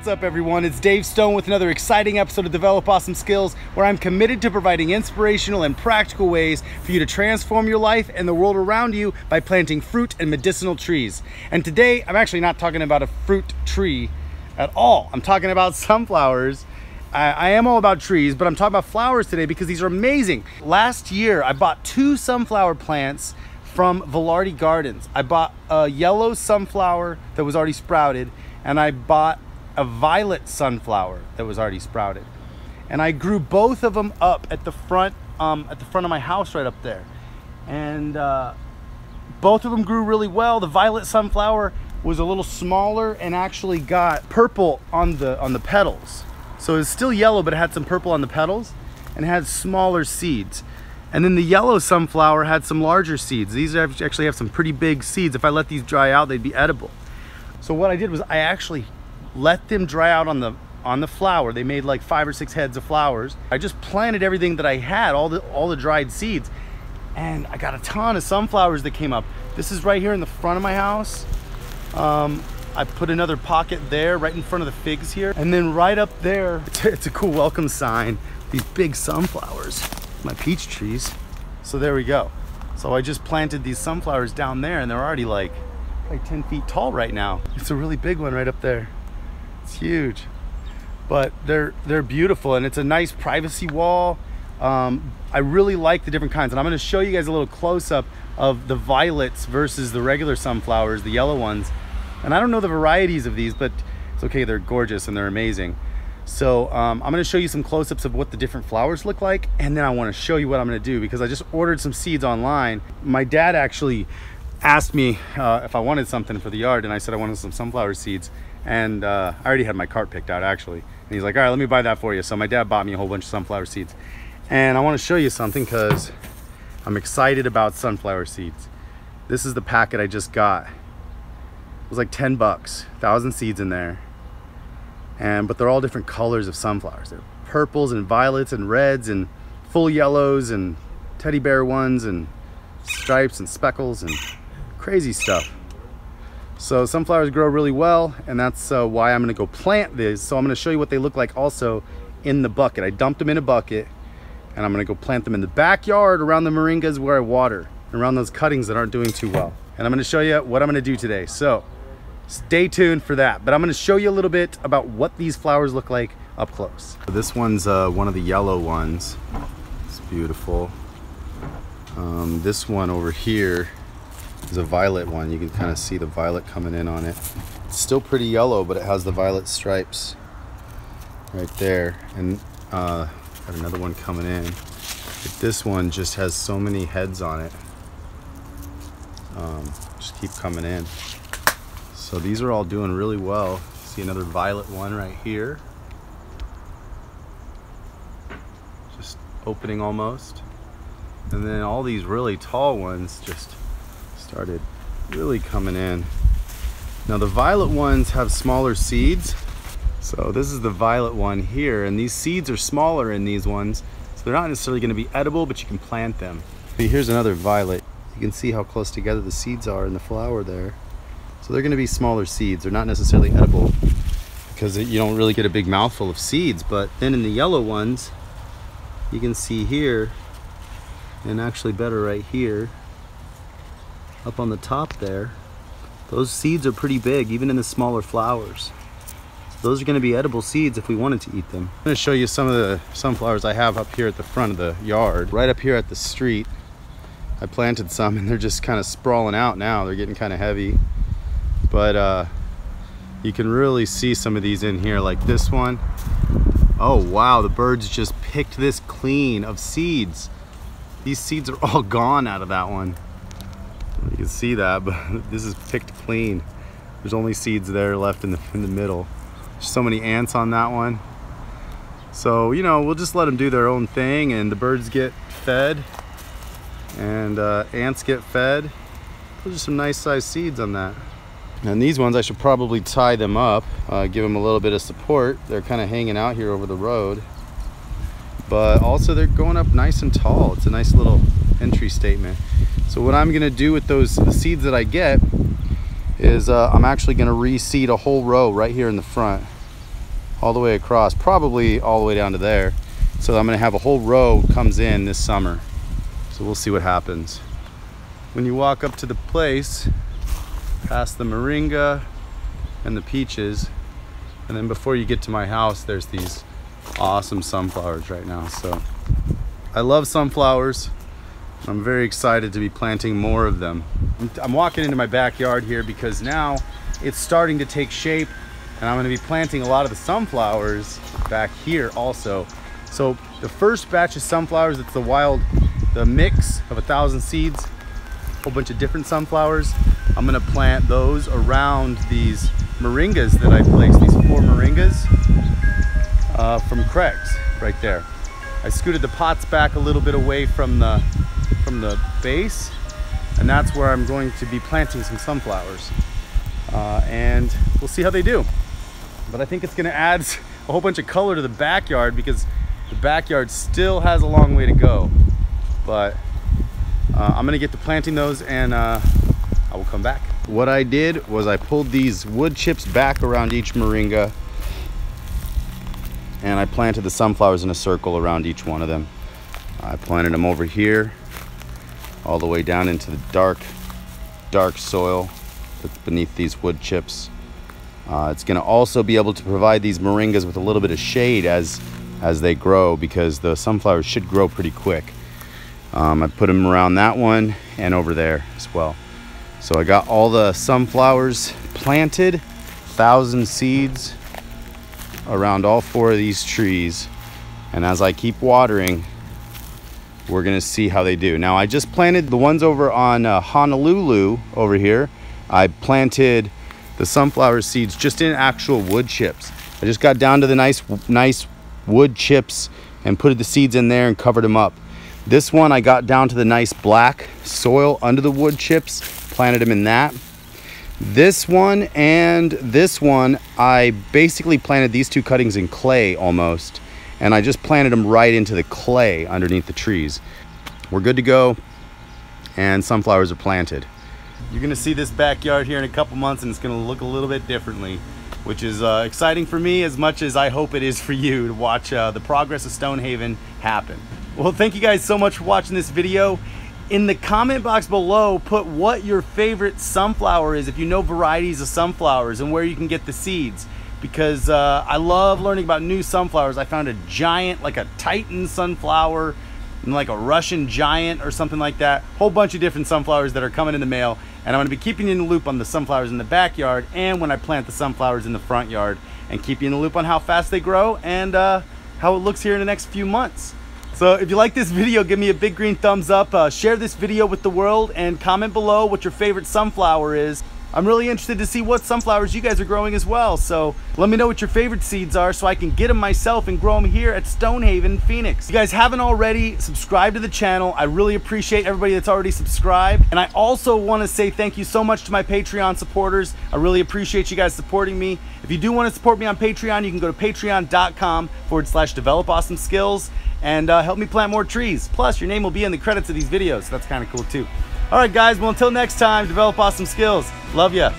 What's up everyone, it's Dave Stone with another exciting episode of Develop Awesome Skills, where I'm committed to providing inspirational and practical ways for you to transform your life and the world around you by planting fruit and medicinal trees. And today, I'm actually not talking about a fruit tree at all. I'm talking about sunflowers. I am all about trees, but I'm talking about flowers today because these are amazing. Last year, I bought 2 sunflower plants from Velarde Gardens. I bought a yellow sunflower that was already sprouted, and I bought a violet sunflower that was already sprouted. And I grew both of them up at the front of my house right up there. And both of them grew really well. The violet sunflower was a little smaller and actually got purple on the petals. So it's still yellow, but it had some purple on the petals and had smaller seeds. And then the yellow sunflower had some larger seeds. These actually have some pretty big seeds. If I let these dry out, they'd be edible. So what I did was I actually let them dry out on the flower. They made like 5 or 6 heads of flowers. I just planted everything that I had, all the dried seeds, and I got a ton of sunflowers that came up. This is right here in the front of my house. I put another pocket there right in front of the figs here, and then right up there, it's a cool welcome sign. These big sunflowers, my peach trees. So there we go. So I just planted these sunflowers down there, and they're already like 10 feet tall right now. It's a really big one right up there. It's huge, but they're beautiful, and it's a nice privacy wall. I really like the different kinds, and I'm going to show you guys a little close-up of the violets versus the regular sunflowers, the yellow ones. And I don't know the varieties of these, but it's okay, they're gorgeous and they're amazing. So I'm going to show you some close-ups of what the different flowers look like, and then I want to show you what I'm going to do, because I just ordered some seeds online. My dad actually asked me if I wanted something for the yard, and I said I wanted some sunflower seeds, and I already had my cart picked out actually, and he's like, all right, let me buy that for you. So my dad bought me a whole bunch of sunflower seeds, and I want to show you something because I'm excited about sunflower seeds. This is the packet I just got. It was like 10 bucks, 1,000 seeds in there, but they're all different colors of sunflowers. They're purples and violets and reds and full yellows and teddy bear ones and stripes and speckles and crazy stuff. So sunflowers grow really well, and that's why I'm going to go plant these. So I'm going to show you what they look like also in the bucket. I dumped them in a bucket, and I'm going to go plant them in the backyard around the moringas where I water, around those cuttings that aren't doing too well. And I'm going to show you what I'm going to do today. So stay tuned for that. But I'm going to show you a little bit about what these flowers look like up close. So this one's one of the yellow ones. It's beautiful. This one over here is a violet one. You can kind of see the violet coming in on it. It's still pretty yellow, but it has the violet stripes right there. And got another one coming in. But this one just has so many heads on it. Just keep coming in. So these are all doing really well. See another violet one right here. Just opening almost. And then all these really tall ones just started really coming in. Now the violet ones have smaller seeds. So this is the violet one here, and these seeds are smaller in these ones. So they're not necessarily going to be edible, but you can plant them. See, here's another violet. You can see how close together the seeds are in the flower there. So they're going to be smaller seeds. They're not necessarily edible because you don't really get a big mouthful of seeds. But then in the yellow ones, you can see here, and actually better right here, up on the top there, those seeds are pretty big, even in the smaller flowers. So those are going to be edible seeds if we wanted to eat them. I'm going to show you some of the sunflowers I have up here at the front of the yard. Right up here at the street, I planted some, and they're just kind of sprawling out now. They're getting kind of heavy. But you can really see some of these in here, like this one. Oh wow, the birds just picked this clean of seeds. These seeds are all gone out of that one. You can see that, but this is picked clean. There's only seeds there left in the middle. There's so many ants on that one. So, you know, we'll just let them do their own thing, and the birds get fed, and ants get fed. Those are some nice sized seeds on that. And these ones, I should probably tie them up, give them a little bit of support. They're kind of hanging out here over the road. But also they're going up nice and tall. It's a nice little entry statement. So what I'm gonna do with the seeds that I get is I'm actually gonna reseed a whole row right here in the front. all the way across, probably all the way down to there. So I'm gonna have a whole row comes in this summer. So we'll see what happens. When you walk up to the place, past the moringa and the peaches, and then before you get to my house, there's these awesome sunflowers right now. So I love sunflowers. I'm very excited to be planting more of them. I'm walking into my backyard here because now it's starting to take shape, and I'm gonna be planting a lot of the sunflowers back here also. So the first batch of sunflowers, it's the mix of 1,000 seeds, a whole bunch of different sunflowers. I'm gonna plant those around these moringas that I placed, these 4 moringas from Craig's right there. I scooted the pots back a little bit away from the base, and that's where I'm going to be planting some sunflowers. And we'll see how they do. But I think it's gonna add a whole bunch of color to the backyard because the backyard still has a long way to go. But I'm gonna get to planting those, and I will come back. What I did was I pulled these wood chips back around each moringa, and I planted the sunflowers in a circle around each one of them. I planted them over here, all the way down into the dark soil that's beneath these wood chips. It's gonna also be able to provide these moringas with a little bit of shade as they grow, because the sunflowers should grow pretty quick. I put them around that one and over there as well. So I got all the sunflowers planted, 1,000 seeds around all 4 of these trees. And as I keep watering, we're gonna see how they do. Now I just planted the ones over on Honolulu over here. I planted the sunflower seeds just in actual wood chips. I just got down to the nice wood chips and put the seeds in there and covered them up. This one I got down to the nice black soil under the wood chips, planted them in that. This one and this one, I basically planted these 2 cuttings in clay almost, and I just planted them right into the clay underneath the trees. We're good to go, and sunflowers are planted. You're gonna see this backyard here in a couple months, and it's gonna look a little bit differently, which is exciting for me as much as I hope it is for you to watch the progress of Stonehaven happen. Well, thank you guys so much for watching this video. In the comment box below, put what your favorite sunflower is, if you know varieties of sunflowers, and where you can get the seeds, because I love learning about new sunflowers. I found a giant, like a Titan sunflower, and like a Russian giant or something like that. Whole bunch of different sunflowers that are coming in the mail, and I'm gonna be keeping you in the loop on the sunflowers in the backyard and when I plant the sunflowers in the front yard, and keep you in the loop on how fast they grow and how it looks here in the next few months. So if you like this video, give me a big green thumbs up, share this video with the world, and comment below what your favorite sunflower is. I'm really interested to see what sunflowers you guys are growing as well. So let me know what your favorite seeds are so I can get them myself and grow them here at Stonehaven, Phoenix. If you guys haven't already, subscribe to the channel. I really appreciate everybody that's already subscribed. And I also want to say thank you so much to my Patreon supporters. I really appreciate you guys supporting me. If you do want to support me on Patreon, you can go to patreon.com/developawesomeskills and help me plant more trees. Plus, your name will be in the credits of these videos. So that's kind of cool too. All right, guys, well, until next time, develop awesome skills. Love ya.